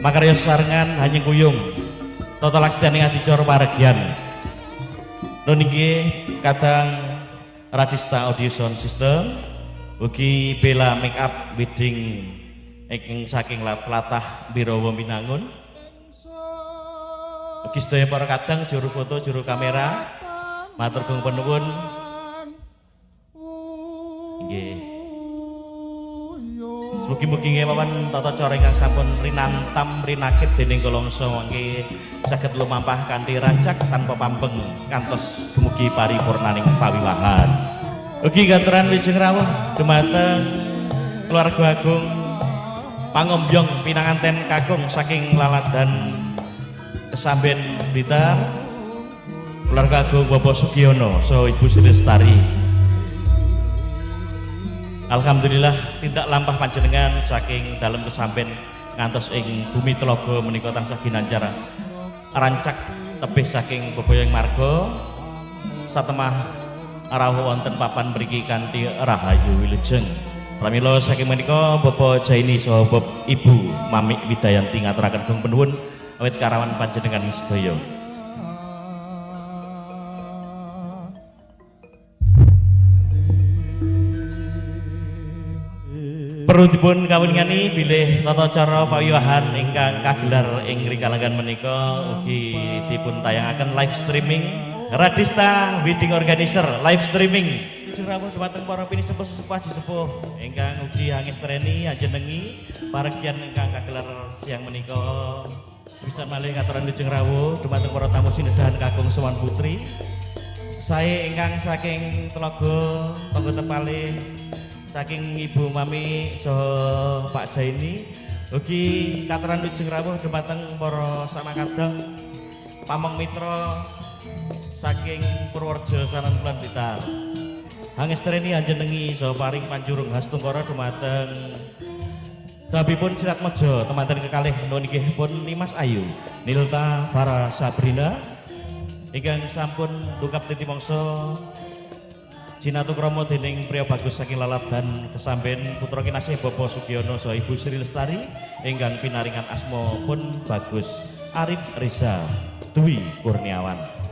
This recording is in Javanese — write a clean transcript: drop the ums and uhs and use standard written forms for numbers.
makarya sarengan hanyeng kuyung tata laksdaning adicara paregian niki kadang Radista Audio Sound System ugi Bella Make Up Wedding ingkang saking latah Birawa Minangun ugi sedaya para kadang juru foto juru kamera matur nuwun nggih. Mugi-mugi ngewawan tata cara ingkang sampun rinantam rinakit dening kalangsa mangke saged lumampah kanthi rancak tanpa pampeng kantos dumugi paripurnaning pawiwahan. Ugi gaturan wilujeng rawuh dumateng keluarga agung pangombyong pinanganten kakung saking laladan Kesamben Blitar, keluarga agung Bapak Sugiono saha Ibu Sri Lestari. Alhamdulillah tindak lampah panjenengan saking dalam Kesamben ngantos ing bumi Telaga menika tansah ginanjar rancak tebih saking bebaya marga satemah rawuh wonten papan mriki kanthi rahayu wilujeng. Pramila saking menika Bapak Jaini saha Ibu Mami Widayanti ngaturaken gunging panuwun awit karawan panjenengan sedaya. Perlu dipun kawiningani bilih tata cara pawiwahan ingkang kagelar ing rikalagan menika ugi dipun tayangaken live streaming Radista Wedding Organizer live streaming lajeng rawuh dhumateng para pinisepuh sesepuh sesepuh ingkang ugi angestreni anjenengi paregian ingkang kagelar siang menika sepisan malih katuran lajeng rawuh dhumateng para tamu sinedahan kakung Sowan Putri sae ingkang saking Telaga tangga tepalih saking Ibu Mami saha Pak Jaini ugi katuran wilujeng rawuh dhumateng para samakadang pamong mitra saking Purworejo Sanankulon Blitar angestreni anjenengi saha paring panjurung Hastungkara dhumateng Dabipun Ciratmojo temanten kekalih nuwun inggih pun Nimas Ayu Nilta Farah Sabrina ingkang sampun tungkap titi mangsa Jinatu kromo dening priya bagus saking laladan Kesamben putra kinasih Bapak Sugiono saha Ibu Sri Lestari ingkang pinaringan asma pun bagus Arif Riza Dwi Kurniawan.